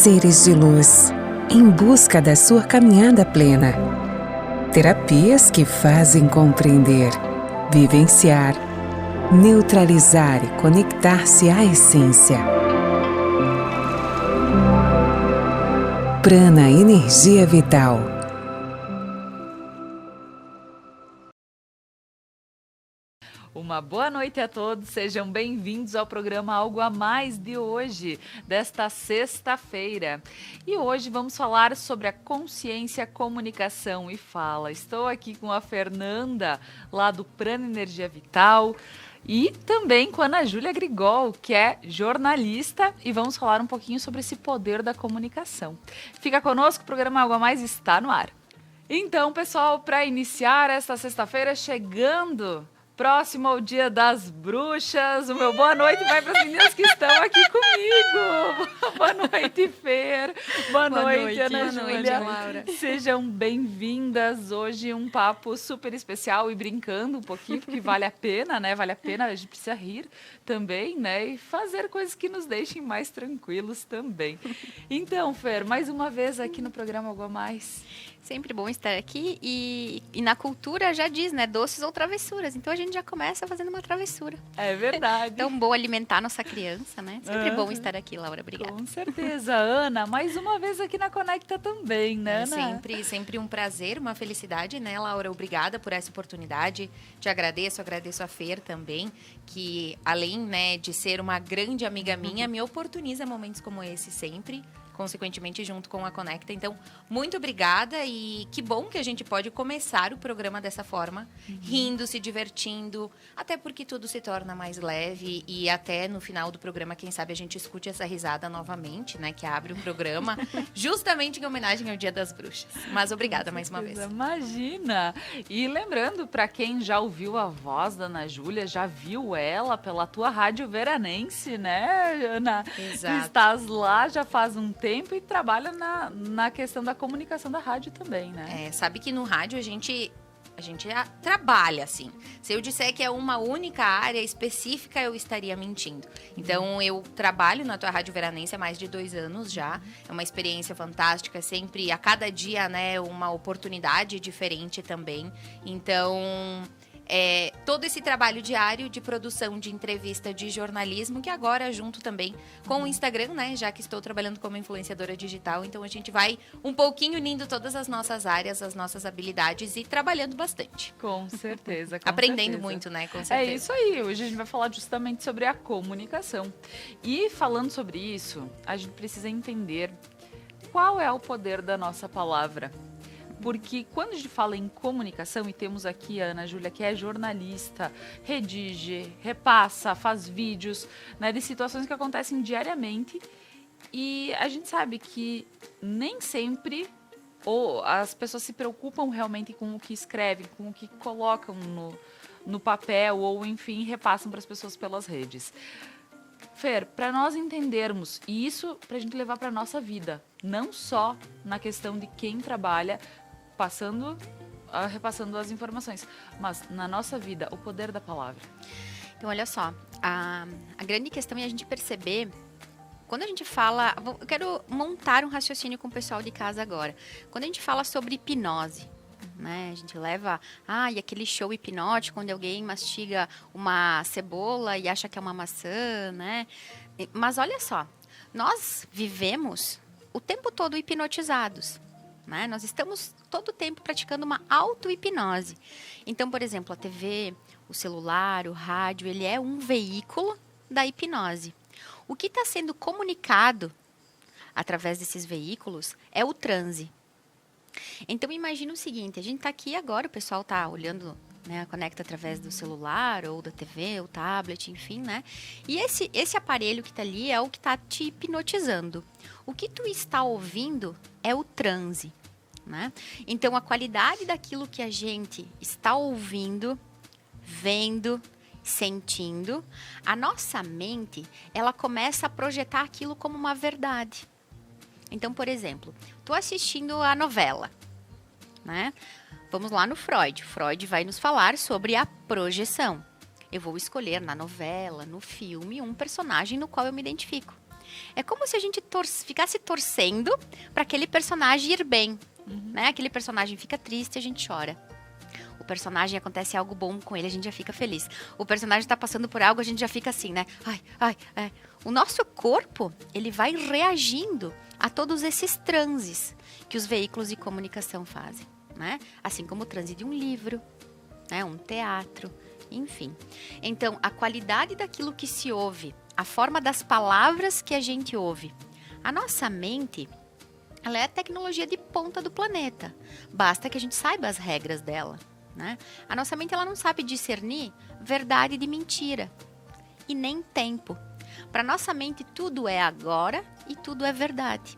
Seres de luz, em busca da sua caminhada plena. Terapias que fazem compreender, vivenciar, neutralizar e conectar-se à essência. Prana Energia Vital. Uma boa noite a todos, sejam bem-vindos ao programa Algo a Mais de hoje, desta sexta-feira. E hoje vamos falar sobre a consciência, comunicação e fala. Estou aqui com a Fernanda, lá do Prana Energia Vital, e também com a Ana Júlia Grigol, que é jornalista, e vamos falar um pouquinho sobre esse poder da comunicação. Fica conosco, o programa Algo a Mais está no ar. Então, pessoal, para iniciar esta sexta-feira, chegando próximo ao Dia das Bruxas, o meu boa noite vai para as meninas que estão aqui comigo. Boa noite, Fer. Boa noite, Ana Júlia. Laura. Sejam bem-vindas. Hoje um papo super especial e brincando um pouquinho, porque vale a pena, né? Vale a pena, a gente precisa rir também, né? E fazer coisas que nos deixem mais tranquilos também. Então, Fer, mais uma vez aqui no programa Algo a Mais. Sempre bom estar aqui e na cultura já diz, né, doces ou travessuras. Então a gente já começa fazendo uma travessura. É verdade. Tão bom alimentar nossa criança, né? Sempre bom estar aqui, Laura. Obrigada. Com certeza. Ana, mais uma vez aqui na Conecta também, né, Ana? Sempre um prazer, uma felicidade, né, Laura? Obrigada por essa oportunidade. Te agradeço a Fer também, que além, né, de ser uma grande amiga minha, me oportuniza momentos como esse sempre, consequentemente junto com a Conecta. Então, muito obrigada e que bom que a gente pode começar o programa dessa forma, rindo, se divertindo, até porque tudo se torna mais leve e até no final do programa, quem sabe a gente escute essa risada novamente, né, que abre o programa, justamente em homenagem ao Dia das Bruxas. Mas obrigada mais uma vez. Imagina! E lembrando, para quem já ouviu a voz da Ana Júlia, já viu ela pela tua rádio veranense, né, Ana? Exato. Tu estás lá já faz um tempo e trabalha na questão da comunicação da rádio também, né? Sabe que no rádio a gente trabalha assim. Se eu disser que é uma única área específica, eu estaria mentindo. Então, eu trabalho na tua Rádio Veranense há mais de 2 anos já. É uma experiência fantástica, sempre, a cada dia, né, uma oportunidade diferente também. Então, todo esse trabalho diário de produção, de entrevista, de jornalismo, que agora junto também com o Instagram, né, já que estou trabalhando como influenciadora digital, então a gente vai um pouquinho unindo todas as nossas áreas, as nossas habilidades e trabalhando bastante. Com certeza. Aprendendo muito, né, com certeza. É isso aí, hoje a gente vai falar justamente sobre a comunicação. E falando sobre isso, a gente precisa entender qual é o poder da nossa palavra. Porque quando a gente fala em comunicação, e temos aqui a Ana Júlia, que é jornalista, redige, repassa, faz vídeos, né, de situações que acontecem diariamente, e a gente sabe que nem sempre ou as pessoas se preocupam realmente com o que escrevem, com o que colocam no papel, ou enfim, repassam para as pessoas pelas redes. Fer, para nós entendermos, e isso para a gente levar para a nossa vida, não só na questão de quem trabalha, repassando as informações, mas na nossa vida, o poder da palavra. Então, olha só, a grande questão é a gente perceber, quando a gente fala, eu quero montar um raciocínio com o pessoal de casa agora. Quando a gente fala sobre hipnose, né, a gente leva, e aquele show hipnótico onde alguém mastiga uma cebola e acha que é uma maçã, né? Mas olha só, nós vivemos o tempo todo hipnotizados. Né? Nós estamos todo o tempo praticando uma auto-hipnose. Então, por exemplo, a TV, o celular, o rádio, ele é um veículo da hipnose. O que está sendo comunicado através desses veículos é o transe. Então, imagina o seguinte, a gente está aqui agora, o pessoal está olhando, né, conecta através do celular, ou da TV, ou tablet, enfim, né? E esse aparelho que está ali é o que está te hipnotizando. O que tu está ouvindo é o transe, né? Então, a qualidade daquilo que a gente está ouvindo, vendo, sentindo, a nossa mente, ela começa a projetar aquilo como uma verdade. Então, por exemplo, tô assistindo a novela, né? Vamos lá no Freud. Freud vai nos falar sobre a projeção. Eu vou escolher na novela, no filme, um personagem no qual eu me identifico. É como se a gente ficasse torcendo para aquele personagem ir bem, né? Aquele personagem fica triste e a gente chora. O personagem acontece algo bom com ele, a gente já fica feliz. O personagem está passando por algo, a gente já fica assim, né? O nosso corpo, ele vai reagindo a todos esses transes que os veículos de comunicação fazem, né? Assim como o transe de um livro, né? Um teatro, enfim. Então, a qualidade daquilo que se ouve, a forma das palavras que a gente ouve. A nossa mente, ela é a tecnologia de ponta do planeta. Basta que a gente saiba as regras dela, né? A nossa mente, ela não sabe discernir verdade de mentira e nem tempo. Para nossa mente, tudo é agora e tudo é verdade.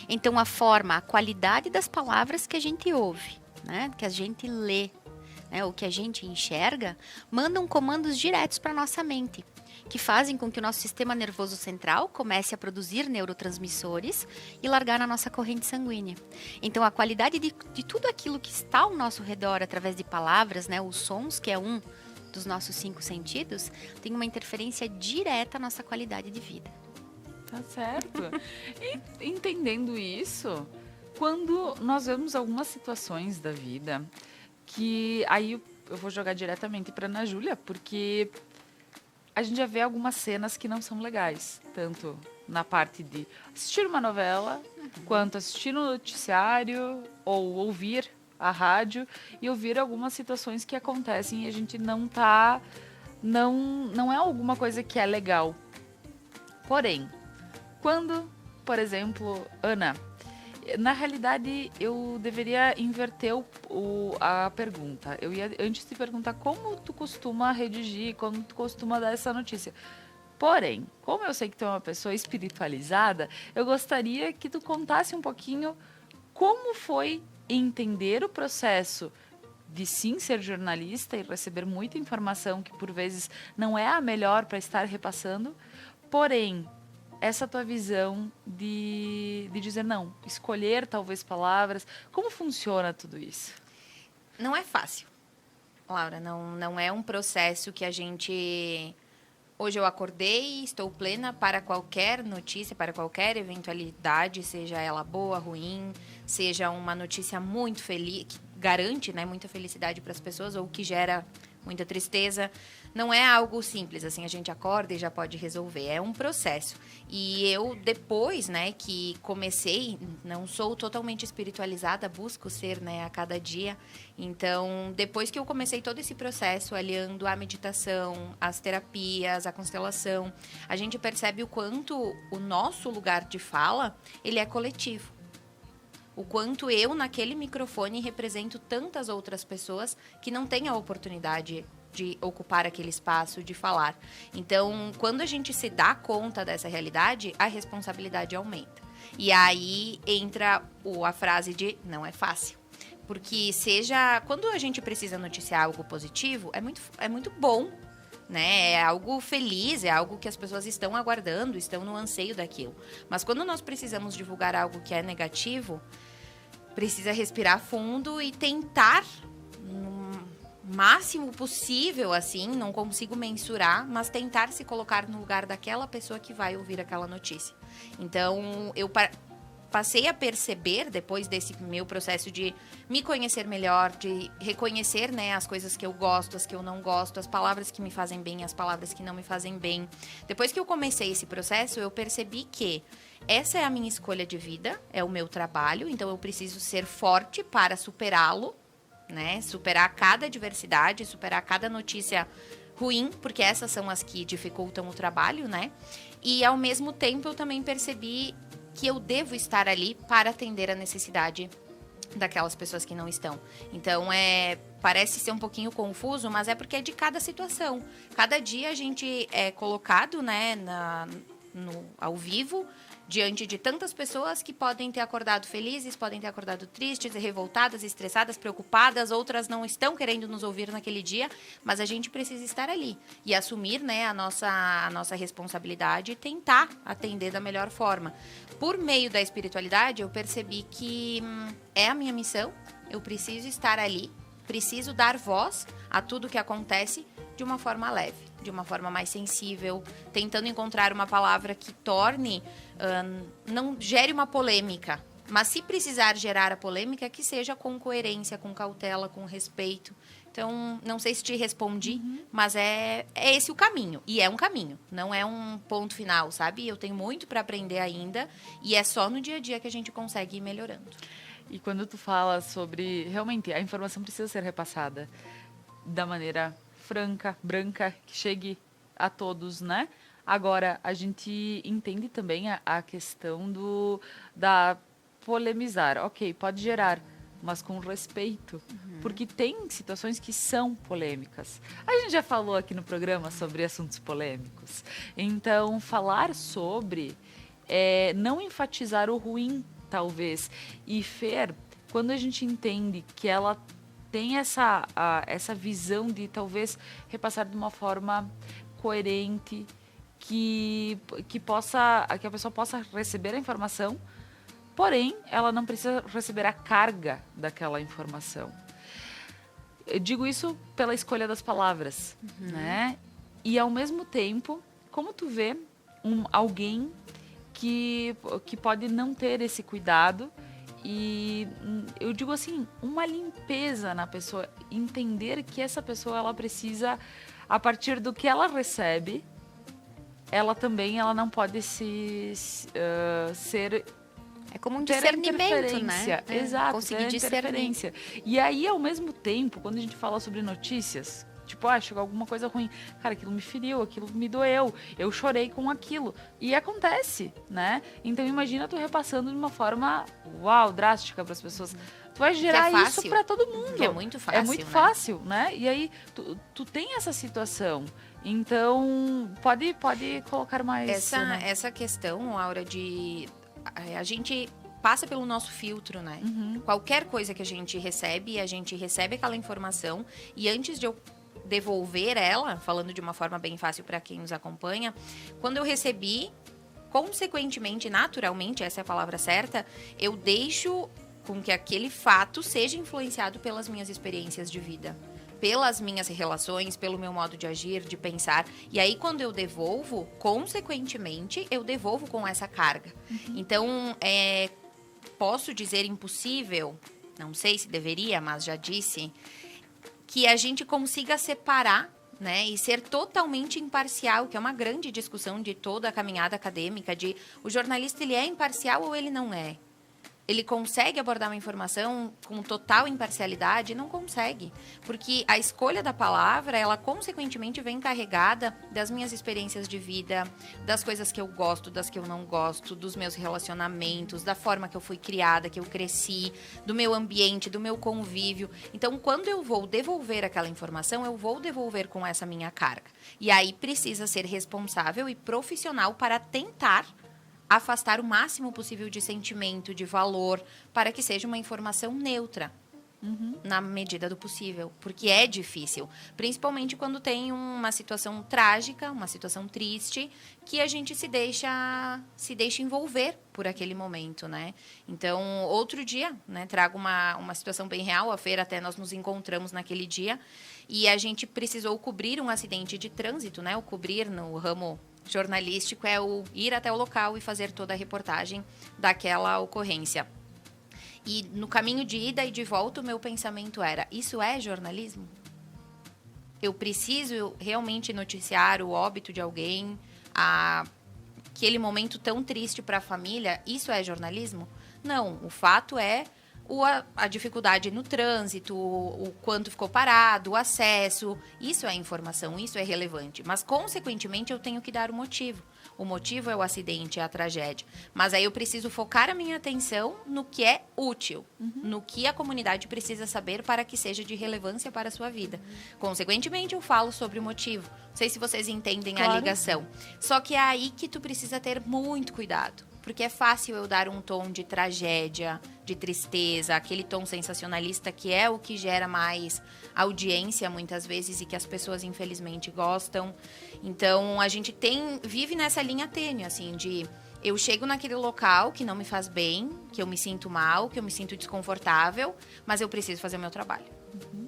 Então, a qualidade das palavras que a gente ouve, né? Que a gente lê, né? O que a gente enxerga, mandam comandos diretos para nossa mente, que fazem com que o nosso sistema nervoso central comece a produzir neurotransmissores e largar na nossa corrente sanguínea. Então, a qualidade de tudo aquilo que está ao nosso redor através de palavras, né, os sons, que é um dos nossos 5 sentidos, tem uma interferência direta na nossa qualidade de vida. Tá certo. E entendendo isso, quando nós vemos algumas situações da vida, que aí eu vou jogar diretamente para Ana Júlia, porque a gente já vê algumas cenas que não são legais, tanto na parte de assistir uma novela, quanto assistir um noticiário, ou ouvir a rádio, e ouvir algumas situações que acontecem e a gente não é alguma coisa que é legal. Porém, quando, por exemplo, Ana, na realidade eu deveria inverter a pergunta. Eu ia antes te perguntar como tu costuma redigir, como tu costuma dar essa notícia. Porém, como eu sei que tu é uma pessoa espiritualizada, eu gostaria que tu contasse um pouquinho como foi entender o processo de sim ser jornalista e receber muita informação que por vezes não é a melhor para estar repassando, porém, essa tua visão de dizer não, escolher talvez palavras, como funciona tudo isso? Não é fácil, Laura, não é um processo que a gente... Hoje eu acordei, estou plena para qualquer notícia, para qualquer eventualidade, seja ela boa, ruim, seja uma notícia muito feliz, que garante, né, muita felicidade para as pessoas ou que gera muita tristeza. Não é algo simples, assim, a gente acorda e já pode resolver. É um processo. E eu, depois, né, que comecei, não sou totalmente espiritualizada, busco ser, né, a cada dia. Então, depois que eu comecei todo esse processo, aliando a meditação, as terapias, a constelação, a gente percebe o quanto o nosso lugar de fala, ele é coletivo. O quanto eu, naquele microfone, represento tantas outras pessoas que não têm a oportunidade de ocupar aquele espaço, de falar. Então, quando a gente se dá conta dessa realidade, a responsabilidade aumenta. E aí entra a frase de não é fácil. Porque quando a gente precisa noticiar algo positivo, é muito bom, né? É algo feliz, é algo que as pessoas estão aguardando, estão no anseio daquilo. Mas quando nós precisamos divulgar algo que é negativo, precisa respirar fundo e tentar, no máximo possível, assim, não consigo mensurar, mas tentar se colocar no lugar daquela pessoa que vai ouvir aquela notícia. Então, eu passei a perceber, depois desse meu processo de me conhecer melhor, de reconhecer, né, as coisas que eu gosto, as que eu não gosto, as palavras que me fazem bem, as palavras que não me fazem bem. Depois que eu comecei esse processo, eu percebi que essa é a minha escolha de vida, é o meu trabalho, então eu preciso ser forte para superá-lo, né? Superar cada adversidade, superar cada notícia ruim, porque essas são as que dificultam o trabalho, né? E ao mesmo tempo eu também percebi que eu devo estar ali para atender a necessidade daquelas pessoas que não estão. Então, parece ser um pouquinho confuso, mas é porque é de cada situação. Cada dia a gente é colocado, né, ao vivo, diante de tantas pessoas que podem ter acordado felizes, podem ter acordado tristes, revoltadas, estressadas, preocupadas, outras não estão querendo nos ouvir naquele dia, mas a gente precisa estar ali e assumir, né, a nossa responsabilidade e tentar atender da melhor forma. Por meio da espiritualidade, eu percebi que é a minha missão, eu preciso estar ali, preciso dar voz a tudo que acontece de uma forma leve, de uma forma mais sensível, tentando encontrar uma palavra que torne, não gere uma polêmica. Mas se precisar gerar a polêmica, que seja com coerência, com cautela, com respeito. Então, não sei se te respondi, mas é esse o caminho. E é um caminho, não é um ponto final, sabe? Eu tenho muito para aprender ainda e é só no dia a dia que a gente consegue ir melhorando. E quando tu fala sobre... Realmente, a informação precisa ser repassada da maneira franca, branca, que chegue a todos, né? Agora, a gente entende também a questão da polemizar. Ok, pode gerar, mas com respeito. Porque tem situações que são polêmicas. A gente já falou aqui no programa sobre assuntos polêmicos. Então, falar sobre, não enfatizar o ruim, talvez. E Fer, quando a gente entende que ela tem essa visão de talvez repassar de uma forma coerente, que a pessoa possa receber a informação, porém, ela não precisa receber a carga daquela informação. Eu digo isso pela escolha das palavras, né? E, ao mesmo tempo, como tu vê alguém que pode não ter esse cuidado e, eu digo assim, uma limpeza na pessoa, entender que essa pessoa, ela precisa, a partir do que ela recebe, ela não pode ser... É como um discernimento, né? Exato, conseguir discernir. E aí, ao mesmo tempo, quando a gente fala sobre notícias, tipo, chegou alguma coisa ruim, cara, aquilo me feriu, aquilo me doeu, eu chorei com aquilo. E acontece, né? Então, imagina tu repassando de uma forma, drástica para as pessoas. Tu vai gerar isso para todo mundo. Que é muito fácil, É muito fácil, né? E aí, tu tem essa situação. Então, pode colocar mais... Essa questão, Aura, de... A gente passa pelo nosso filtro, né? Qualquer coisa que a gente recebe aquela informação e antes de eu devolver ela, falando de uma forma bem fácil para quem nos acompanha, quando eu recebi, consequentemente, naturalmente, essa é a palavra certa, eu deixo com que aquele fato seja influenciado pelas minhas experiências de vida, pelas minhas relações, pelo meu modo de agir, de pensar. E aí, quando eu devolvo, consequentemente, eu devolvo com essa carga. Então, posso dizer impossível, não sei se deveria, mas já disse, que a gente consiga separar, né, e ser totalmente imparcial, que é uma grande discussão de toda a caminhada acadêmica, de o jornalista, ele é imparcial ou ele não é? Ele consegue abordar uma informação com total imparcialidade? Não consegue. Porque a escolha da palavra, ela consequentemente vem carregada das minhas experiências de vida, das coisas que eu gosto, das que eu não gosto, dos meus relacionamentos, da forma que eu fui criada, que eu cresci, do meu ambiente, do meu convívio. Então, quando eu vou devolver aquela informação, eu vou devolver com essa minha carga. E aí precisa ser responsável e profissional para tentar afastar o máximo possível de sentimento, de valor, para que seja uma informação neutra, na medida do possível. Porque é difícil, principalmente quando tem uma situação trágica, uma situação triste, que a gente se deixa envolver por aquele momento, né? Então, outro dia, né, trago uma situação bem real, a Feira até nós nos encontramos naquele dia, e a gente precisou cobrir um acidente de trânsito, né? O cobrir no ramo jornalístico é o ir até o local e fazer toda a reportagem daquela ocorrência. E no caminho de ida e de volta, o meu pensamento era, isso é jornalismo? Eu preciso realmente noticiar o óbito de alguém, aquele momento tão triste para a família, isso é jornalismo? Não, o fato é a dificuldade no trânsito, o quanto ficou parado, o acesso, isso é informação, isso é relevante. Mas, consequentemente, eu tenho que dar o motivo. O motivo é o acidente, é a tragédia. Mas aí eu preciso focar a minha atenção no que é útil, no que a comunidade precisa saber para que seja de relevância para a sua vida. Consequentemente, eu falo sobre o motivo. Não sei se vocês entendem a ligação. Só que é aí que tu precisa ter muito cuidado. Porque é fácil eu dar um tom de tragédia, de tristeza, aquele tom sensacionalista que é o que gera mais audiência muitas vezes e que as pessoas infelizmente gostam. Então a gente vive nessa linha tênue, assim, de eu chego naquele local que não me faz bem, que eu me sinto mal, que eu me sinto desconfortável, mas eu preciso fazer o meu trabalho.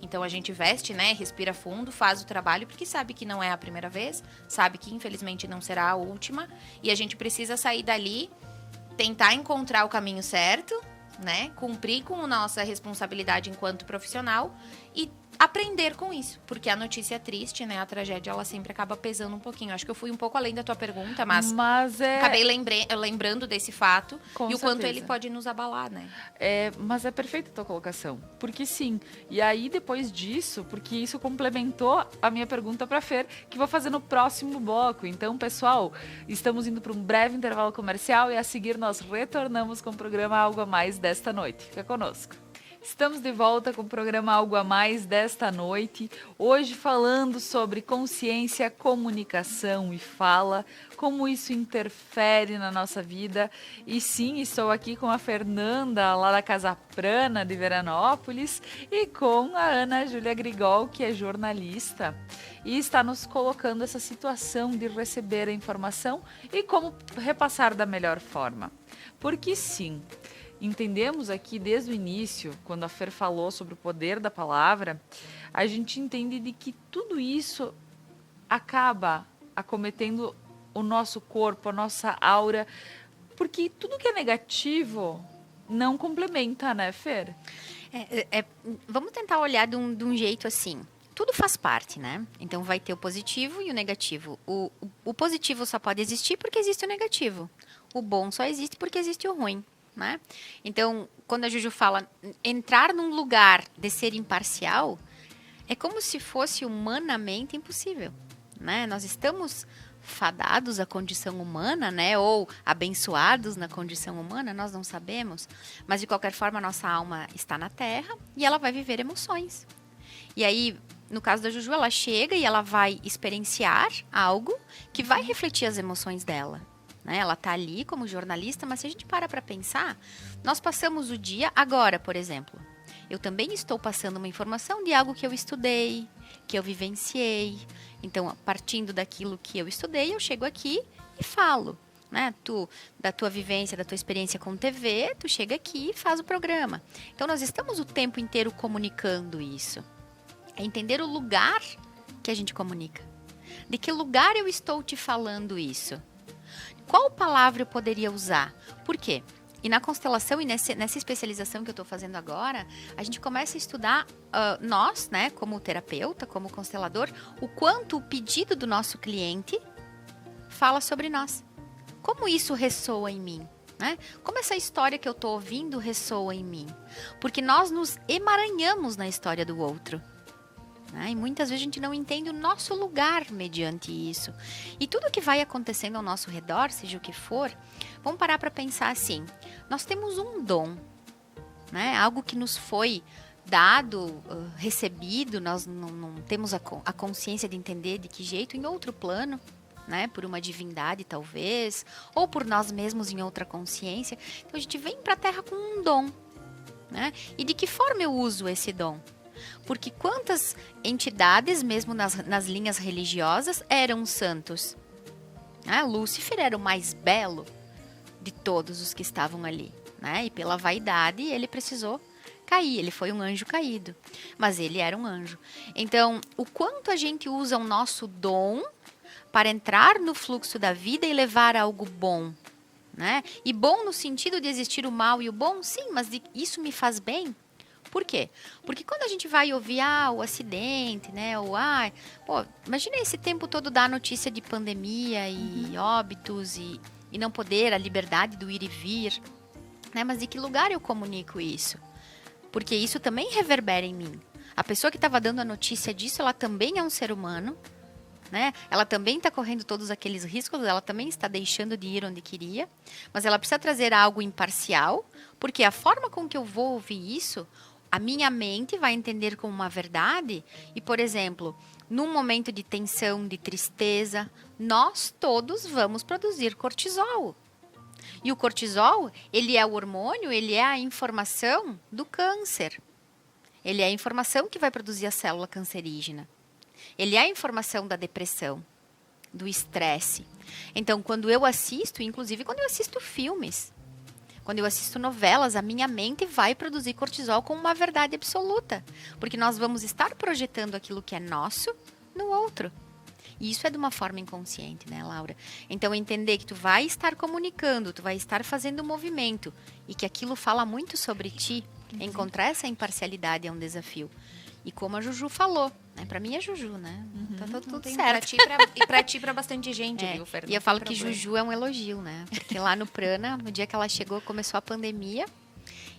Então a gente veste, né, respira fundo, faz o trabalho, porque sabe que não é a primeira vez, sabe que infelizmente não será a última, e a gente precisa sair dali, tentar encontrar o caminho certo, né, cumprir com a nossa responsabilidade enquanto profissional e aprender com isso, porque a notícia triste, né, a tragédia, ela sempre acaba pesando um pouquinho. Acho que eu fui um pouco além da tua pergunta, mas acabei lembrando desse fato Com e o quanto certeza. ele pode nos abalar, né? Mas é perfeita a tua colocação, porque sim. E aí, depois disso, porque isso complementou a minha pergunta para Fer, que vou fazer no próximo bloco. Então, pessoal, estamos indo para um breve intervalo comercial e a seguir nós retornamos com o programa Algo a Mais desta noite. Fica conosco. Estamos de volta com o programa Algo a Mais desta noite, hoje falando sobre consciência, comunicação e fala, como isso interfere na nossa vida. E sim, estou aqui com a Fernanda, lá da Casa Prana de Veranópolis, e com a Ana Júlia Grigol, que é jornalista, e está nos colocando essa situação de receber a informação e como repassar da melhor forma. Porque sim, entendemos aqui desde o início, quando a Fer falou sobre o poder da palavra, a gente entende de que tudo isso acaba acometendo o nosso corpo, a nossa aura, porque tudo que é negativo não complementa, né, Fer? Vamos tentar olhar de um jeito assim. Tudo faz parte, né? Então vai ter o positivo e o negativo. O positivo só pode existir porque existe o negativo. O bom só existe porque existe o ruim. Né? Então, quando a Juju fala entrar num lugar de ser imparcial, é como se fosse humanamente impossível, né? Nós estamos fadados à condição humana, né? Ou abençoados na condição humana, nós não sabemos, mas de qualquer forma a nossa alma está na Terra e ela vai viver emoções. E aí, no caso da Juju, ela chega e ela vai experienciar algo que vai refletir as emoções dela. Ela está ali como jornalista, mas se a gente para pensar, nós passamos o dia agora, por exemplo. Eu também estou passando uma informação de algo que eu estudei, que eu vivenciei. Então, partindo daquilo que eu estudei, eu chego aqui e falo. Né? Tu, da tua vivência, da tua experiência com TV, tu chega aqui e faz o programa. Então, nós estamos o tempo inteiro comunicando isso. É entender o lugar que a gente comunica. De que lugar eu estou te falando isso? Qual palavra eu poderia usar? Por quê? E na constelação e nessa especialização que eu estou fazendo agora, a gente começa a estudar nós, né, como terapeuta, como constelador, o quanto o pedido do nosso cliente fala sobre nós. Como isso ressoa em mim? Né? Como essa história que eu estou ouvindo ressoa em mim? Porque nós nos emaranhamos na história do outro. E muitas vezes a gente não entende o nosso lugar mediante isso. E tudo que vai acontecendo ao nosso redor, seja o que for, vamos parar para pensar assim. Nós temos um dom, né? Algo que nos foi dado, recebido, nós não temos a consciência de entender de que jeito, em outro plano, né? Por uma divindade talvez, ou por nós mesmos em outra consciência. Então a gente vem para a Terra com um dom, né? E de que forma eu uso esse dom? Porque quantas entidades, mesmo nas linhas religiosas, eram santos? Lúcifer era o mais belo de todos os que estavam ali. Né? E pela vaidade ele precisou cair, ele foi um anjo caído. Mas ele era um anjo. Então, o quanto a gente usa o nosso dom para entrar no fluxo da vida e levar algo bom. Né? E bom no sentido de existir o mal e o bom, sim, mas isso me faz bem. Por quê? Porque quando a gente vai ouvir o acidente, né? Imagina esse tempo todo dar notícia de pandemia e óbitos e não poder, a liberdade do ir e vir. Né? Mas de que lugar eu comunico isso? Porque isso também reverbera em mim. A pessoa que estava dando a notícia disso, ela também é um ser humano. Né? Ela também está correndo todos aqueles riscos, ela também está deixando de ir onde queria. Mas ela precisa trazer algo imparcial, porque a forma com que eu vou ouvir isso... A minha mente vai entender como uma verdade e, por exemplo, num momento de tensão, de tristeza, nós todos vamos produzir cortisol. E o cortisol, ele é o hormônio, ele é a informação do câncer. Ele é a informação que vai produzir a célula cancerígena. Ele é a informação da depressão, do estresse. Então, quando eu assisto, inclusive quando eu assisto filmes, Quando eu assisto novelas, a minha mente vai produzir cortisol como uma verdade absoluta. Porque nós vamos estar projetando aquilo que é nosso no outro. E isso é de uma forma inconsciente, né, Laura? Então, entender que tu vai estar comunicando, tu vai estar fazendo um movimento e que aquilo fala muito sobre ti, encontrar essa imparcialidade é um desafio. E como a Juju falou, né? Pra mim é Juju, né? Tá tudo certo. Pra ti, pra bastante gente, viu, Fernanda? E eu falo que Juju é um elogio, né? Porque lá no Prana, no dia que ela chegou, começou a pandemia.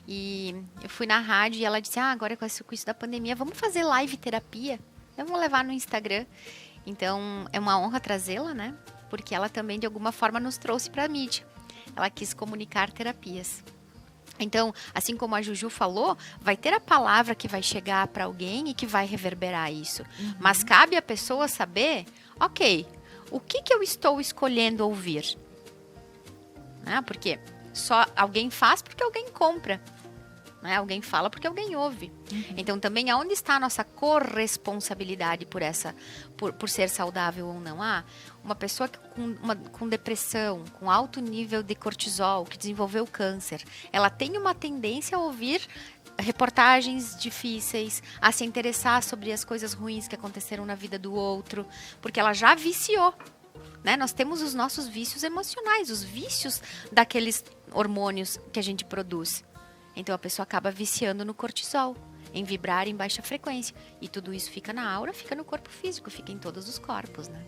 E eu fui na rádio e ela disse, agora com isso da pandemia, vamos fazer live terapia? Vamos levar no Instagram. Então, é uma honra trazê-la, né? Porque ela também, de alguma forma, nos trouxe pra mídia. Ela quis comunicar terapias. Então, assim como a Juju falou, vai ter a palavra que vai chegar para alguém e que vai reverberar isso. Mas cabe a pessoa saber, ok, o que eu estou escolhendo ouvir? Porque só alguém faz porque alguém compra. Né? Alguém fala porque alguém ouve. Então, também, aonde está a nossa corresponsabilidade por ser saudável ou não? Uma pessoa com depressão, com alto nível de cortisol, que desenvolveu câncer, ela tem uma tendência a ouvir reportagens difíceis, a se interessar sobre as coisas ruins que aconteceram na vida do outro, porque ela já viciou. Né? Nós temos os nossos vícios emocionais, os vícios daqueles hormônios que a gente produz. Então, a pessoa acaba viciando no cortisol, em vibrar em baixa frequência. E tudo isso fica na aura, fica no corpo físico, fica em todos os corpos, né?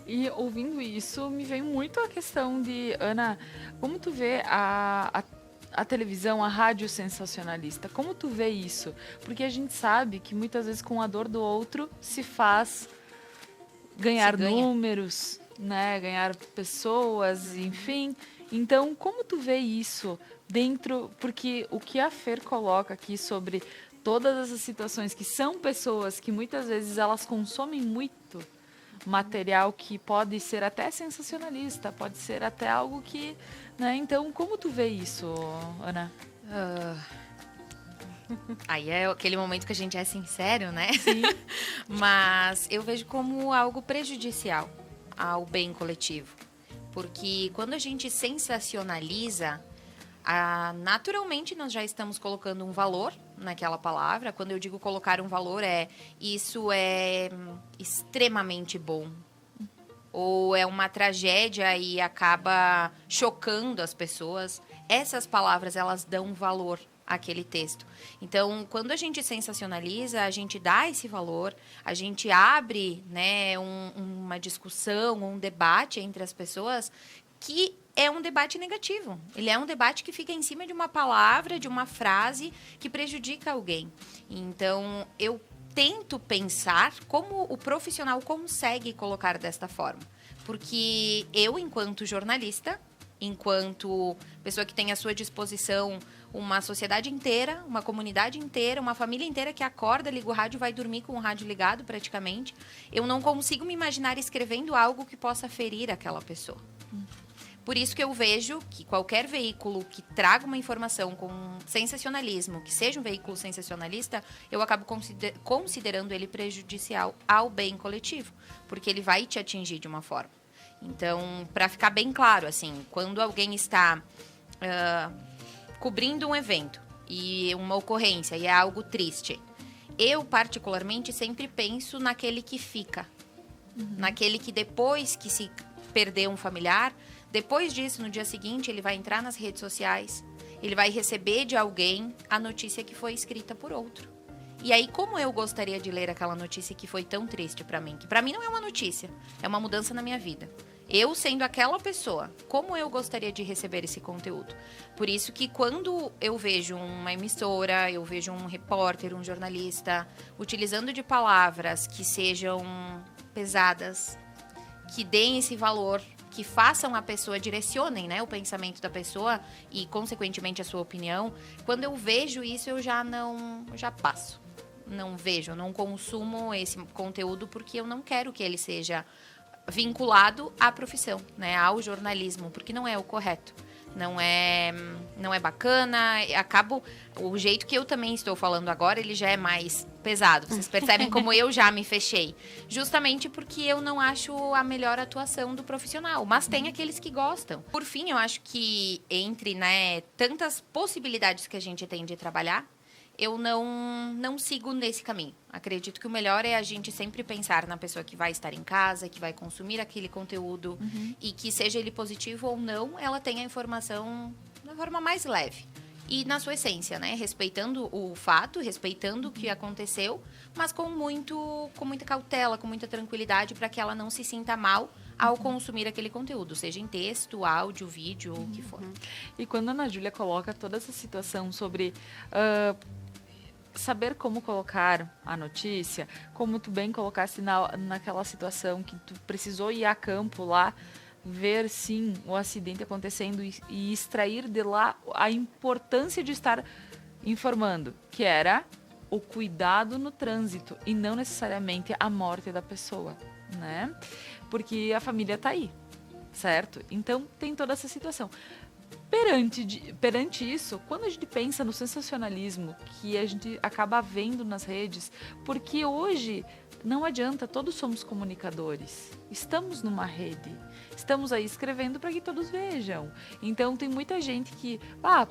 E ouvindo isso, me vem muito a questão de, Ana, como tu vê a televisão, a rádio sensacionalista? Como tu vê isso? Porque a gente sabe que muitas vezes com a dor do outro se faz ganhar números, né? Ganhar pessoas, enfim. Então, como tu vê isso dentro? Porque o que a Fer coloca aqui sobre todas essas situações que são pessoas que muitas vezes elas consomem muito material que pode ser até sensacionalista, pode ser até algo que, né? Então, como tu vê isso, Ana? Aí é aquele momento que a gente é sincero, né? Sim. Mas eu vejo como algo prejudicial ao bem coletivo. Porque quando a gente sensacionaliza, naturalmente nós já estamos colocando um valor naquela palavra. Quando eu digo colocar um valor, isso é extremamente bom. Ou é uma tragédia e acaba chocando as pessoas. Essas palavras, elas dão valor àquele texto. Então, quando a gente sensacionaliza, a gente dá esse valor, a gente abre, né, uma discussão, um debate entre as pessoas que é um debate negativo. Ele é um debate que fica em cima de uma palavra, de uma frase que prejudica alguém. Então, eu tento pensar como o profissional consegue colocar desta forma. Porque eu, enquanto jornalista, enquanto pessoa que tem à sua disposição uma sociedade inteira, uma comunidade inteira, uma família inteira que acorda, liga o rádio e vai dormir com o rádio ligado praticamente, eu não consigo me imaginar escrevendo algo que possa ferir aquela pessoa. Por isso que eu vejo que qualquer veículo que traga uma informação com sensacionalismo, que seja um veículo sensacionalista, eu acabo considerando ele prejudicial ao bem coletivo, porque ele vai te atingir de uma forma. Então, para ficar bem claro, assim, quando alguém está cobrindo um evento e uma ocorrência e é algo triste, eu particularmente sempre penso naquele que fica, naquele que depois que se perder um familiar, depois disso, no dia seguinte, ele vai entrar nas redes sociais, ele vai receber de alguém a notícia que foi escrita por outro. E aí, como eu gostaria de ler aquela notícia que foi tão triste para mim? Que para mim não é uma notícia, é uma mudança na minha vida. Eu sendo aquela pessoa, como eu gostaria de receber esse conteúdo? Por isso que quando eu vejo uma emissora, eu vejo um repórter, um jornalista, utilizando de palavras que sejam pesadas, que deem esse valor, que façam a pessoa, direcionem, né, o pensamento da pessoa e, consequentemente, a sua opinião. Quando eu vejo isso, eu já passo. Não vejo, não consumo esse conteúdo porque eu não quero que ele seja não é ao jornalismo, porque não é o correto. Não não é bacana, o jeito que eu também estou falando agora, ele já é mais pesado. Vocês percebem como eu já me fechei. Justamente porque eu não acho a melhor atuação do profissional. Mas tem aqueles que gostam. Por fim, eu acho que entre, né, tantas possibilidades que a gente tem de trabalhar, eu não sigo nesse caminho. Acredito que o melhor é a gente sempre pensar na pessoa que vai estar em casa, que vai consumir aquele conteúdo e que, seja ele positivo ou não, ela tenha a informação da forma mais leve. E na sua essência, né? Respeitando o fato, respeitando o que aconteceu, mas com muita cautela, com muita tranquilidade, para que ela não se sinta mal ao consumir aquele conteúdo, seja em texto, áudio, vídeo, ou o que for. E quando a Ana Júlia coloca toda essa situação sobre saber como colocar a notícia, como tu bem colocasse naquela situação que tu precisou ir a campo lá, ver sim o acidente acontecendo e extrair de lá a importância de estar informando, que era o cuidado no trânsito e não necessariamente a morte da pessoa, né? Porque a família tá aí, certo? Então tem toda essa situação. Perante isso, quando a gente pensa no sensacionalismo que a gente acaba vendo nas redes, porque hoje não adianta, todos somos comunicadores, estamos numa rede, estamos aí escrevendo para que todos vejam. Então tem muita gente que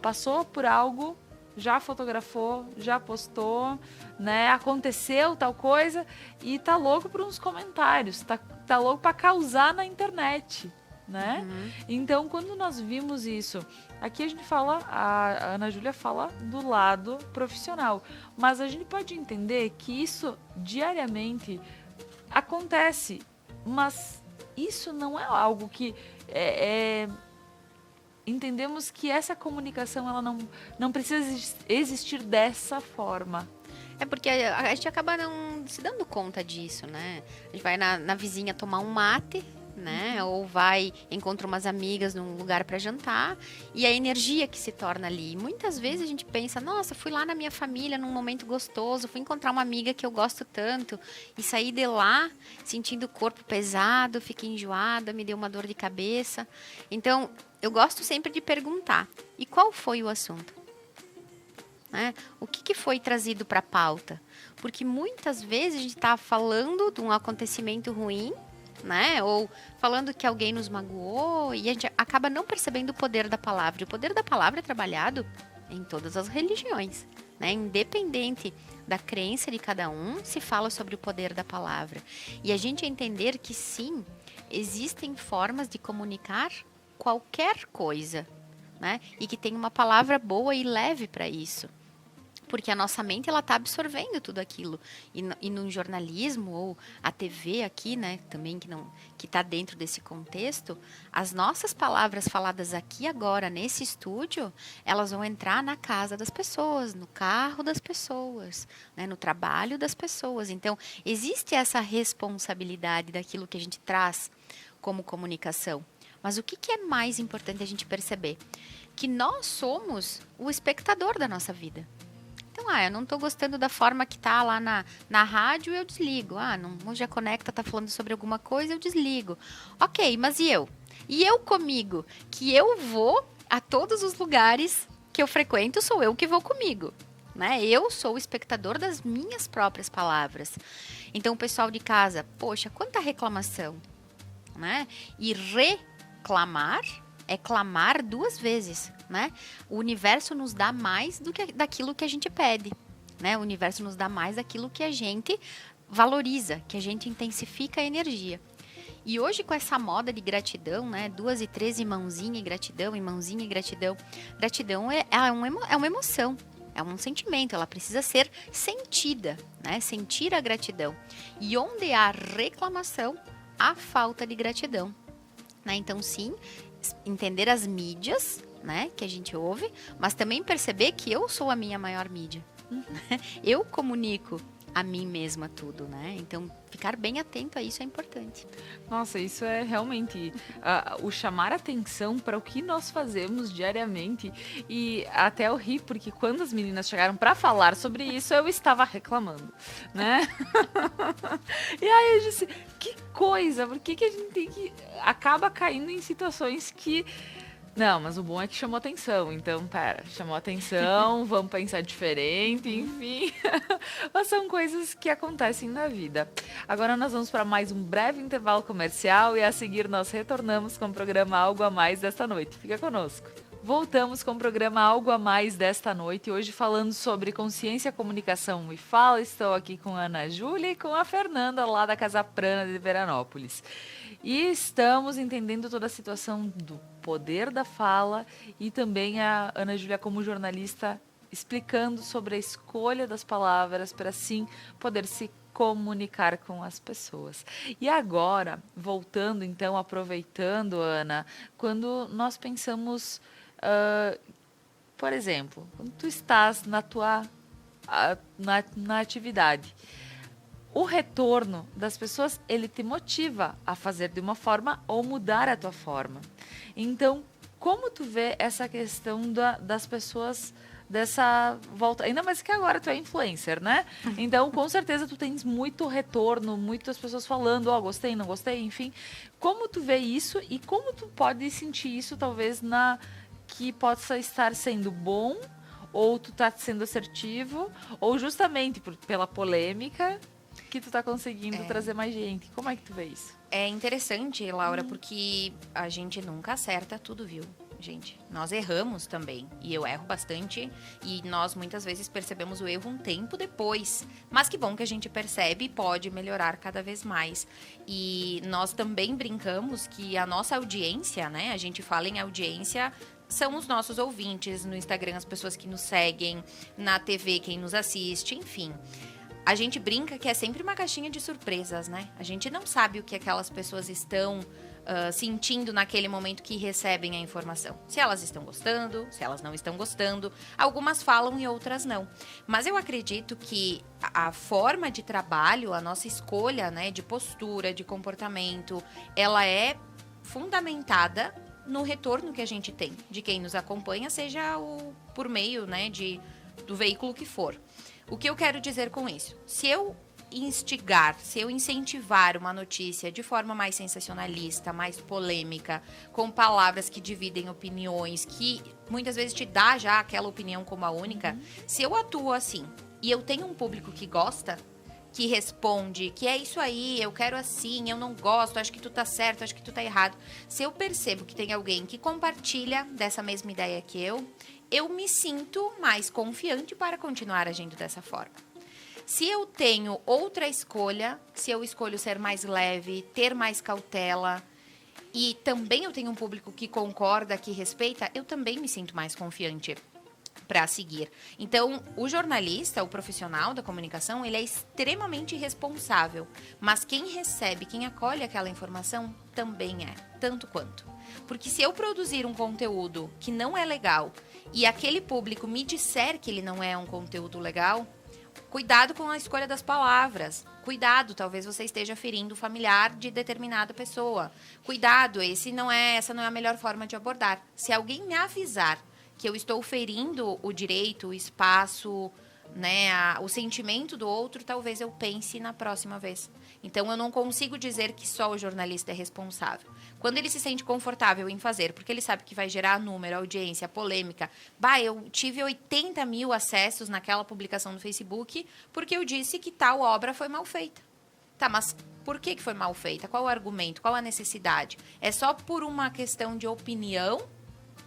passou por algo, já fotografou, já postou, né? Aconteceu tal coisa e tá louco por uns comentários, tá louco para causar na internet, né? Então, quando nós vimos isso, aqui a gente fala, a Ana Júlia fala do lado profissional, mas a gente pode entender que isso diariamente acontece, mas isso não é algo que entendemos que essa comunicação ela não precisa existir dessa forma. É porque a gente acaba não se dando conta disso, né? A gente vai na vizinha tomar um mate, né? Ou encontra umas amigas num lugar para jantar e a energia que se torna ali. Muitas vezes a gente pensa, nossa, fui lá na minha família num momento gostoso, fui encontrar uma amiga que eu gosto tanto e saí de lá sentindo o corpo pesado, fiquei enjoada, me deu uma dor de cabeça. Então, eu gosto sempre de perguntar, e qual foi o assunto? Né? O que foi trazido para a pauta? Porque muitas vezes a gente está falando de um acontecimento ruim, né? Ou falando que alguém nos magoou e a gente acaba não percebendo o poder da palavra. O poder da palavra é trabalhado em todas as religiões, né? Independente da crença de cada um, se fala sobre o poder da palavra. E a gente entender que sim, existem formas de comunicar qualquer coisa, né? E que tem uma palavra boa e leve para isso. Porque a nossa mente ela está absorvendo tudo aquilo. E no jornalismo, ou a TV aqui, né, também que está dentro desse contexto, as nossas palavras faladas aqui agora, nesse estúdio, elas vão entrar na casa das pessoas, no carro das pessoas, né, no trabalho das pessoas. Então, existe essa responsabilidade daquilo que a gente traz como comunicação. Mas o que é mais importante a gente perceber? Que nós somos o espectador da nossa vida. Então, eu não estou gostando da forma que está lá na rádio, eu desligo. Hoje a Conecta está falando sobre alguma coisa, eu desligo. Ok, mas e eu? E eu comigo? Que eu vou a todos os lugares que eu frequento, sou eu que vou comigo. Né? Eu sou o espectador das minhas próprias palavras. Então, o pessoal de casa, poxa, quanta reclamação. Né? E reclamar é clamar 2 vezes, né? O universo nos dá mais daquilo que a gente pede, né? O universo nos dá mais daquilo que a gente valoriza, que a gente intensifica a energia. E hoje com essa moda de gratidão, né? 2 e 3 e mãozinha e gratidão, e mãozinha e gratidão. Gratidão é uma emoção, é um sentimento, ela precisa ser sentida, né? Sentir a gratidão. E onde há reclamação, há falta de gratidão. Né? Então, sim, entender as mídias, né, que a gente ouve, mas também perceber que eu sou a minha maior mídia. Eu comunico a mim mesma tudo, né? Então, ficar bem atento a isso é importante. Nossa, isso é realmente o chamar atenção para o que nós fazemos diariamente. E até eu ri, porque quando as meninas chegaram para falar sobre isso, eu estava reclamando, né? E aí eu disse, que coisa, por que a gente acaba caindo em situações que Não, mas o bom é que chamou atenção. Então, chamou atenção, vamos pensar diferente, enfim. Mas são coisas que acontecem na vida. Agora nós vamos para mais um breve intervalo comercial e a seguir nós retornamos com o programa Algo a Mais desta noite. Fica conosco. Voltamos com o programa Algo a Mais desta noite, hoje falando sobre consciência, comunicação e fala. Estou aqui com a Ana Júlia e com a Fernanda, lá da Casa Prana de Veranópolis. E estamos entendendo toda a situação do poder da fala e também a Ana Júlia, como jornalista, explicando sobre a escolha das palavras para, assim, poder se comunicar com as pessoas. E agora, voltando, então, aproveitando, Ana, quando nós pensamos... por exemplo, quando tu estás na atividade, o retorno das pessoas, ele te motiva a fazer de uma forma ou mudar a tua forma. Então, como tu vê essa questão das pessoas dessa volta? Ainda mais que agora tu é influencer, né? Então, com certeza tu tens muito retorno, muitas pessoas falando, gostei, não gostei, enfim. Como tu vê isso e como tu pode sentir isso, talvez, que possa estar sendo bom, ou tu tá sendo assertivo, ou justamente pela polêmica que tu tá conseguindo trazer mais gente. Como é que tu vê isso? É interessante, Laura, porque a gente nunca acerta tudo, viu? Gente, nós erramos também, e eu erro bastante, e nós muitas vezes percebemos o erro um tempo depois, mas que bom que a gente percebe e pode melhorar cada vez mais. E nós também brincamos que a nossa audiência, né, a gente fala em audiência, são os nossos ouvintes no Instagram, as pessoas que nos seguem, na TV, quem nos assiste, enfim. A gente brinca que é sempre uma caixinha de surpresas, né? A gente não sabe o que aquelas pessoas estão sentindo naquele momento que recebem a informação. Se elas estão gostando, se elas não estão gostando. Algumas falam e outras não. Mas eu acredito que a forma de trabalho, a nossa escolha, né, de postura, de comportamento, ela é fundamentada no retorno que a gente tem de quem nos acompanha, seja por meio, né, do veículo que for. O que eu quero dizer com isso? Se eu instigar, se eu incentivar uma notícia de forma mais sensacionalista, mais polêmica, com palavras que dividem opiniões, que muitas vezes te dá já aquela opinião como a única, se eu atuo assim e eu tenho um público que gosta, que responde, que é isso aí, eu quero assim, eu não gosto, acho que tu tá certo, acho que tu tá errado. Se eu percebo que tem alguém que compartilha dessa mesma ideia que eu me sinto mais confiante para continuar agindo dessa forma. Se eu tenho outra escolha, se eu escolho ser mais leve, ter mais cautela, e também eu tenho um público que concorda, que respeita, eu também me sinto mais confiante para seguir. Então, o jornalista, o profissional da comunicação, ele é extremamente responsável, mas quem recebe, quem acolhe aquela informação também é, tanto quanto. Porque se eu produzir um conteúdo que não é legal e aquele público me disser que ele não é um conteúdo legal, cuidado com a escolha das palavras. Cuidado, talvez você esteja ferindo o familiar de determinada pessoa. Cuidado, essa não é a melhor forma de abordar. Se alguém me avisar que eu estou ferindo o direito, o espaço, né, o sentimento do outro, talvez eu pense na próxima vez. Então, eu não consigo dizer que só o jornalista é responsável. Quando ele se sente confortável em fazer, porque ele sabe que vai gerar número, audiência, polêmica. Eu tive 80 mil acessos naquela publicação no Facebook porque eu disse que tal obra foi mal feita. Tá, mas por que foi mal feita? Qual o argumento? Qual a necessidade? É só por uma questão de opinião,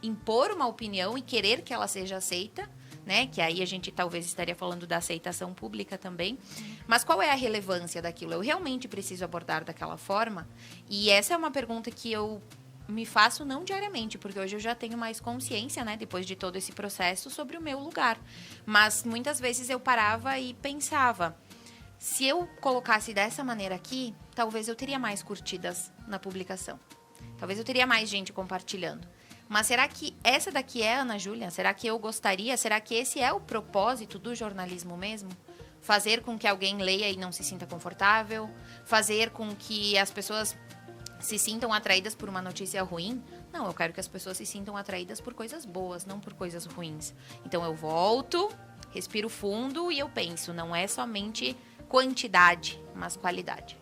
impor uma opinião e querer que ela seja aceita, né? Que aí a gente talvez estaria falando da aceitação pública também. Mas qual é a relevância daquilo? Eu realmente preciso abordar daquela forma? E essa é uma pergunta que eu me faço não diariamente, porque hoje eu já tenho mais consciência, né? Depois de todo esse processo, sobre o meu lugar. Mas muitas vezes eu parava e pensava, se eu colocasse dessa maneira aqui, talvez eu teria mais curtidas na publicação. Talvez eu teria mais gente compartilhando. Mas será que essa daqui é a Ana Júlia? Será que eu gostaria? Será que esse é o propósito do jornalismo mesmo? Fazer com que alguém leia e não se sinta confortável? Fazer com que as pessoas se sintam atraídas por uma notícia ruim? Não, eu quero que as pessoas se sintam atraídas por coisas boas, não por coisas ruins. Então eu volto, respiro fundo e eu penso, não é somente quantidade, mas qualidade.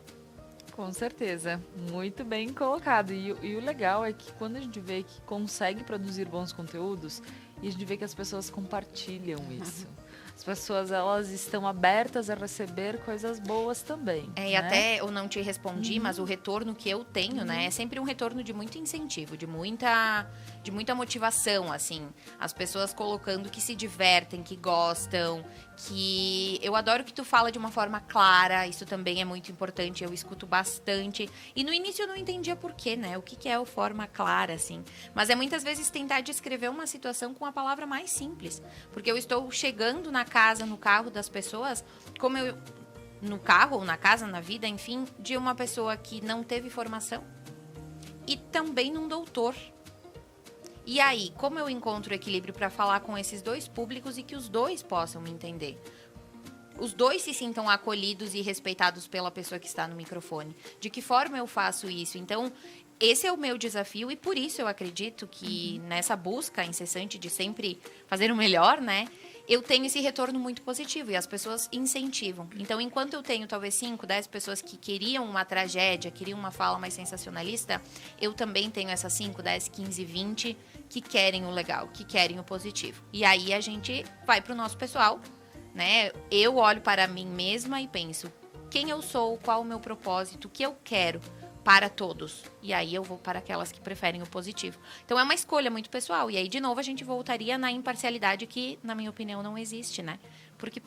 Com certeza, muito bem colocado. E o legal é que quando a gente vê que consegue produzir bons conteúdos, e a gente vê que as pessoas compartilham isso. As pessoas, elas estão abertas a receber coisas boas também. E né? até eu não te respondi, mas o retorno que eu tenho, né, é sempre um retorno de muito incentivo, de muita motivação, assim. As pessoas colocando que se divertem, que gostam, que eu adoro que tu fala de uma forma clara, isso também é muito importante, eu escuto bastante. E no início eu não entendia por quê, né? O que é a forma clara, assim. Mas é muitas vezes tentar descrever uma situação com a palavra mais simples. Porque eu estou chegando na casa, no carro das pessoas, como eu... no carro ou na casa, na vida, enfim, de uma pessoa que não teve formação e também num doutor. E aí, como eu encontro equilíbrio para falar com esses dois públicos e que os dois possam me entender? Os dois se sintam acolhidos e respeitados pela pessoa que está no microfone. De que forma eu faço isso? Então, esse é o meu desafio e por isso eu acredito que nessa busca incessante de sempre fazer o melhor, né? Eu tenho esse retorno muito positivo e as pessoas incentivam. Então, enquanto eu tenho talvez 5, 10 pessoas que queriam uma tragédia, queriam uma fala mais sensacionalista, eu também tenho essas 5, 10, 15, 20 que querem o legal, que querem o positivo. E aí a gente vai pro nosso pessoal, né? Eu olho para mim mesma e penso quem eu sou, qual o meu propósito, o que eu quero para todos. E aí eu vou para aquelas que preferem o positivo. Então é uma escolha muito pessoal. E aí, de novo, a gente voltaria na imparcialidade que, na minha opinião, não existe, né? Porque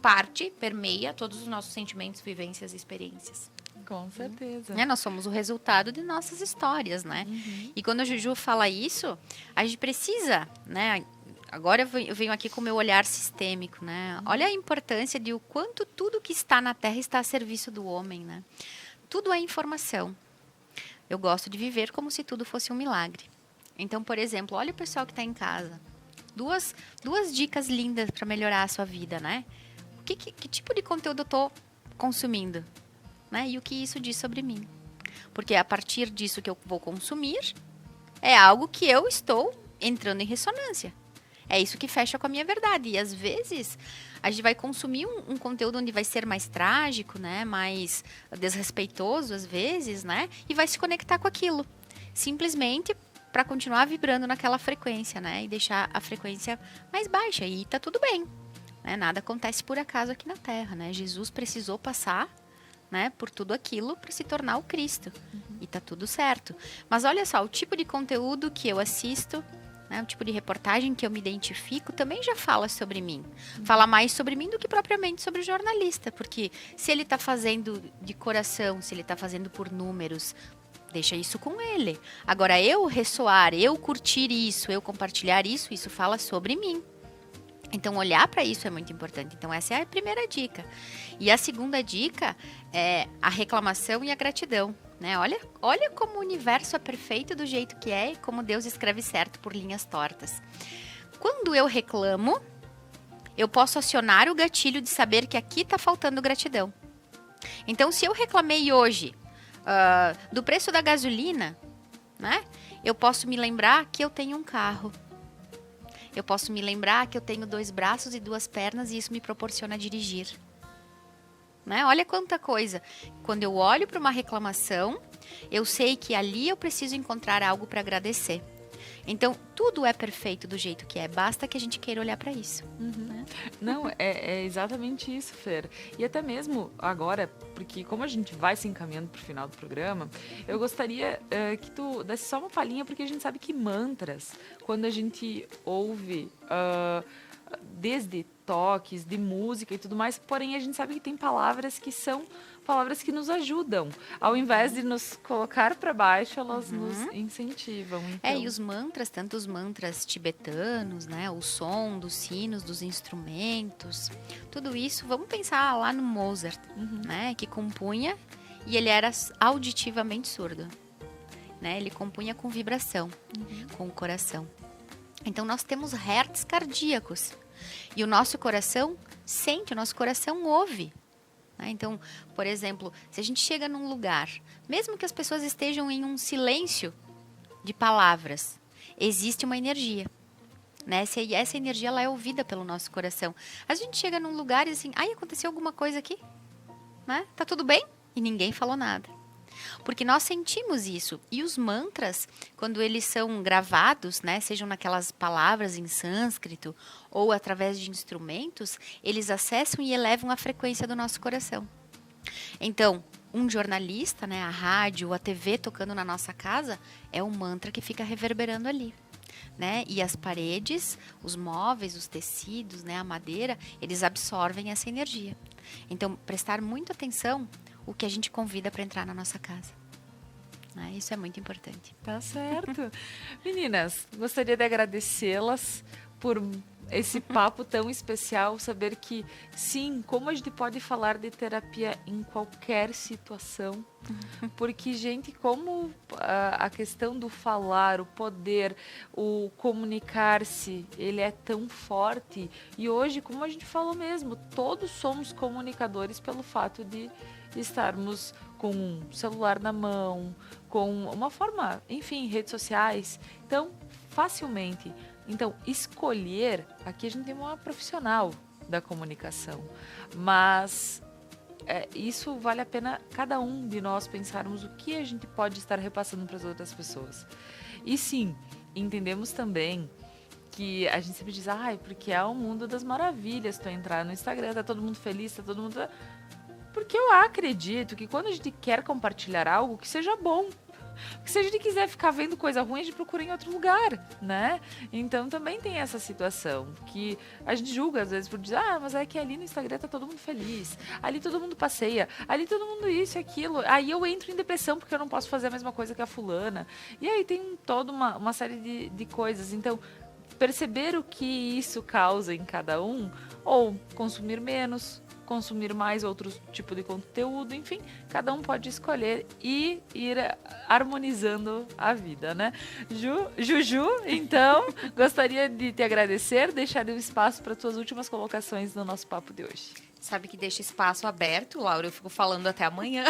permeia todos os nossos sentimentos, vivências e experiências. Com certeza. Nós somos o resultado de nossas histórias, né? E quando a Juju fala isso, a gente precisa, né? Agora eu venho aqui com o meu olhar sistêmico, né? Olha a importância de o quanto tudo que está na Terra está a serviço do homem, né? Tudo é informação. Eu gosto de viver como se tudo fosse um milagre. Então, por exemplo, olha o pessoal que está em casa. Duas dicas lindas para melhorar a sua vida, né? Que tipo de conteúdo eu estou consumindo? Né? E o que isso diz sobre mim? Porque a partir disso que eu vou consumir, é algo que eu estou entrando em ressonância. É isso que fecha com a minha verdade. E às vezes a gente vai consumir um conteúdo onde vai ser mais trágico, né? Mais desrespeitoso às vezes, né? E vai se conectar com aquilo. Simplesmente para continuar vibrando naquela frequência, né? E deixar a frequência mais baixa. E tá tudo bem. Né? Nada acontece por acaso aqui na Terra, né? Jesus precisou passar, né, por tudo aquilo para se tornar o Cristo. E tá tudo certo. Mas olha só, o tipo de conteúdo que eu assisto, né, o tipo de reportagem que eu me identifico também já fala sobre mim. Fala mais sobre mim do que propriamente sobre o jornalista. Porque se ele está fazendo de coração, se ele está fazendo por números, deixa isso com ele. Agora, eu ressoar, eu curtir isso, eu compartilhar isso, isso fala sobre mim. Então, olhar para isso é muito importante. Então, essa é a primeira dica. E a segunda dica é a reclamação e a gratidão. Né? Olha como o universo é perfeito do jeito que é e como Deus escreve certo por linhas tortas. Quando eu reclamo, eu posso acionar o gatilho de saber que aqui está faltando gratidão. Então, se eu reclamei hoje do preço da gasolina, né? Eu posso me lembrar que eu tenho um carro. Eu posso me lembrar que eu tenho 2 braços e 2 pernas e isso me proporciona dirigir. Né? Olha quanta coisa. Quando eu olho para uma reclamação, eu sei que ali eu preciso encontrar algo para agradecer. Então, tudo é perfeito do jeito que é. Basta que a gente queira olhar para isso. Né? Não, é exatamente isso, Fer. E até mesmo agora, porque como a gente vai se encaminhando para o final do programa, eu gostaria que tu desse só uma palhinha, porque a gente sabe que mantras, quando a gente ouve desde toques, de música e tudo mais, porém a gente sabe que tem palavras que são palavras que nos ajudam. Ao invés de nos colocar para baixo, elas nos incentivam. Então. E os mantras, tanto os mantras tibetanos, né, o som dos sinos, dos instrumentos, tudo isso, vamos pensar lá no Mozart, né, que compunha e ele era auditivamente surdo. Né, ele compunha com vibração, com o coração. Então, nós temos hertz cardíacos. E o nosso coração sente, o nosso coração ouve. Né? Então, por exemplo, se a gente chega num lugar, mesmo que as pessoas estejam em um silêncio de palavras, existe uma energia. Né? E essa energia ela é ouvida pelo nosso coração. A gente chega num lugar e assim, aconteceu alguma coisa aqui? Né? Tá tudo bem? E ninguém falou nada. Porque nós sentimos isso. E os mantras, quando eles são gravados, né, sejam naquelas palavras em sânscrito ou através de instrumentos, eles acessam e elevam a frequência do nosso coração. Então, um jornalista, né, a rádio, a TV tocando na nossa casa, é um mantra que fica reverberando ali. Né? E as paredes, os móveis, os tecidos, né, a madeira, eles absorvem essa energia. Então, prestar muita atenção o que a gente convida para entrar na nossa casa. Né? Isso é muito importante. Tá certo. Meninas, gostaria de agradecê-las por esse papo tão especial, saber que, sim, como a gente pode falar de terapia em qualquer situação, porque, gente, como a questão do falar, o poder, o comunicar-se, ele é tão forte, e hoje, como a gente falou mesmo, todos somos comunicadores pelo fato de estarmos com um celular na mão, com uma forma, enfim, redes sociais, então, facilmente. Então, escolher, aqui a gente tem uma profissional da comunicação, mas isso vale a pena cada um de nós pensarmos o que a gente pode estar repassando para as outras pessoas. E sim, entendemos também que a gente sempre diz, porque é o mundo das maravilhas, tu entrar no Instagram, tá todo mundo feliz, tá todo mundo... Porque eu acredito que quando a gente quer compartilhar algo, que seja bom. Porque se a gente quiser ficar vendo coisa ruim, a gente procura em outro lugar, né? Então também tem essa situação que a gente julga às vezes por dizer, mas é que ali no Instagram tá todo mundo feliz, ali todo mundo passeia, ali todo mundo isso e aquilo. Aí eu entro em depressão porque eu não posso fazer a mesma coisa que a fulana. E aí tem toda uma série de coisas. Então, perceber o que isso causa em cada um, ou consumir menos, consumir mais outro tipo de conteúdo, enfim, cada um pode escolher e ir harmonizando a vida, né? Juju, então, gostaria de te agradecer, deixar o espaço para tuas últimas colocações no nosso papo de hoje. Sabe que deixa espaço aberto, Laura, eu fico falando até amanhã,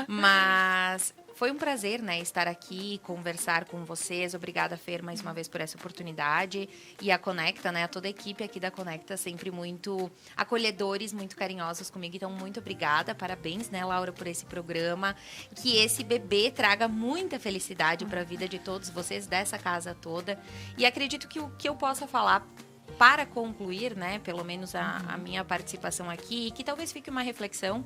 mas... Foi um prazer, né, estar aqui, conversar com vocês. Obrigada, Fer, mais uma vez por essa oportunidade. E a Conecta, né, toda a equipe aqui da Conecta, sempre muito acolhedores, muito carinhosos comigo. Então, muito obrigada. Parabéns, né, Laura, por esse programa. Que esse bebê traga muita felicidade para a vida de todos vocês, dessa casa toda. E acredito que o que eu possa falar para concluir, né, pelo menos a minha participação aqui, que talvez fique uma reflexão,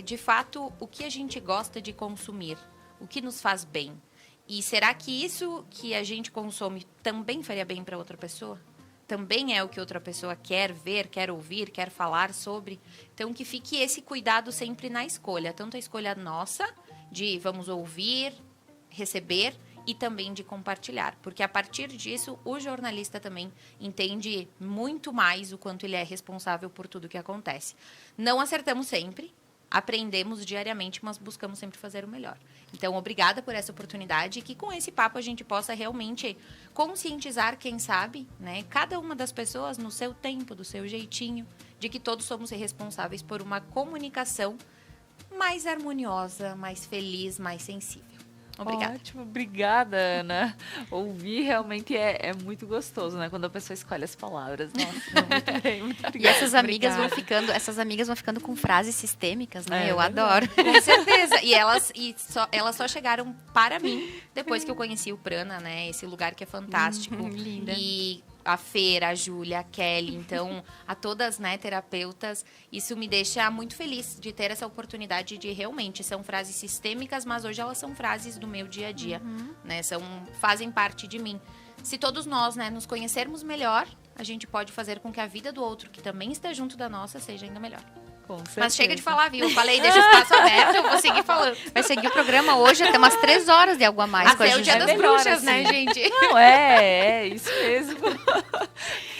de fato, o que a gente gosta de consumir, o que nos faz bem. E será que isso que a gente consome também faria bem para outra pessoa? Também é o que outra pessoa quer ver, quer ouvir, quer falar sobre? Então, que fique esse cuidado sempre na escolha, tanto a escolha nossa, de vamos ouvir, receber, e também de compartilhar, porque a partir disso o jornalista também entende muito mais o quanto ele é responsável por tudo que acontece. Não acertamos sempre, aprendemos diariamente, mas buscamos sempre fazer o melhor. Então, obrigada por essa oportunidade e que com esse papo a gente possa realmente conscientizar, quem sabe, né, cada uma das pessoas no seu tempo, do seu jeitinho, de que todos somos responsáveis por uma comunicação mais harmoniosa, mais feliz, mais sensível. Obrigada. Ótimo, obrigada, Ana. Ouvir realmente é muito gostoso, né? Quando a pessoa escolhe as palavras. Nossa, muito bem, muito obrigada. E essas amigas vão ficando com frases sistêmicas, né? Eu verdade. adoro. Com certeza. E elas só chegaram para mim depois que eu conheci o Prana, né? Esse lugar que é fantástico. Linda. E a Fer, a Júlia, a Kelly, então, a todas, né, terapeutas, isso me deixa muito feliz de ter essa oportunidade de realmente, são frases sistêmicas, mas hoje elas são frases do meu dia a dia, né, fazem parte de mim. Se todos nós, né, nos conhecermos melhor, a gente pode fazer com que a vida do outro, que também está junto da nossa, seja ainda melhor. Com certeza. Mas chega de falar, viu? Eu falei, deixa o espaço aberto, eu vou seguir falando. Vai seguir o programa hoje até umas 3 horas de algo a mais com a Até o Juju. dia das melhor, bruxas, assim. né, gente? Não, é isso mesmo.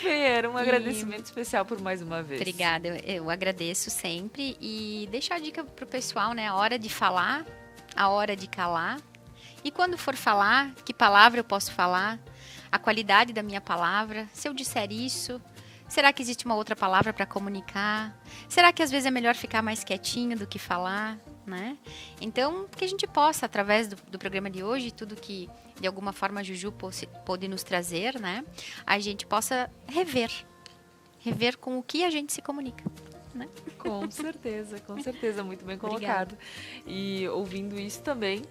Fer, um agradecimento especial por mais uma vez. Obrigada, eu agradeço sempre e deixar a dica pro pessoal, né? A hora de falar, a hora de calar. E quando for falar, que palavra eu posso falar? A qualidade da minha palavra, se eu disser isso, será que existe uma outra palavra para comunicar? Será que às vezes é melhor ficar mais quietinho do que falar, né? Então, que a gente possa, através do programa de hoje, tudo que de alguma forma a Juju pôde nos trazer, né? A gente possa rever com o que a gente se comunica. né? Com certeza, muito bem colocado. E ouvindo isso também,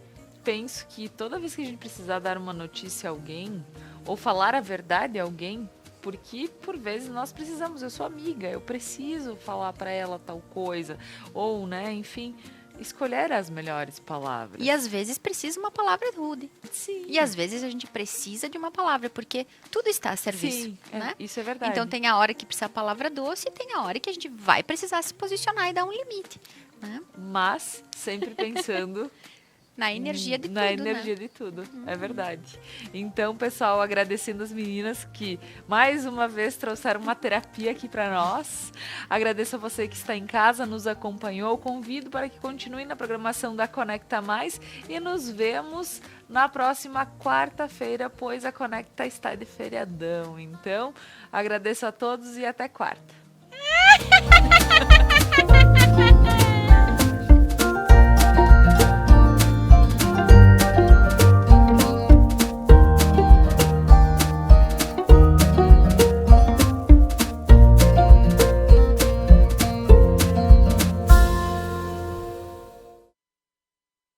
penso que toda vez que a gente precisar dar uma notícia a alguém, ou falar a verdade a alguém, porque por vezes nós precisamos, eu sou amiga, eu preciso falar para ela tal coisa, ou, né, enfim, escolher as melhores palavras. E às vezes precisa uma palavra rude. Sim. E às vezes a gente precisa de uma palavra, porque tudo está a serviço, Sim, né? isso é verdade. Então tem a hora que precisa a palavra doce e tem a hora que a gente vai precisar se posicionar e dar um limite, né? Mas sempre pensando Na energia de na tudo, energia né? de tudo, é verdade. Então, pessoal, agradecendo as meninas que mais uma vez trouxeram uma terapia aqui para nós. Agradeço a você que está em casa, nos acompanhou. Convido para que continue na programação da Conecta Mais e nos vemos na próxima quarta-feira, pois a Conecta está de feriadão. Então, agradeço a todos e até quarta.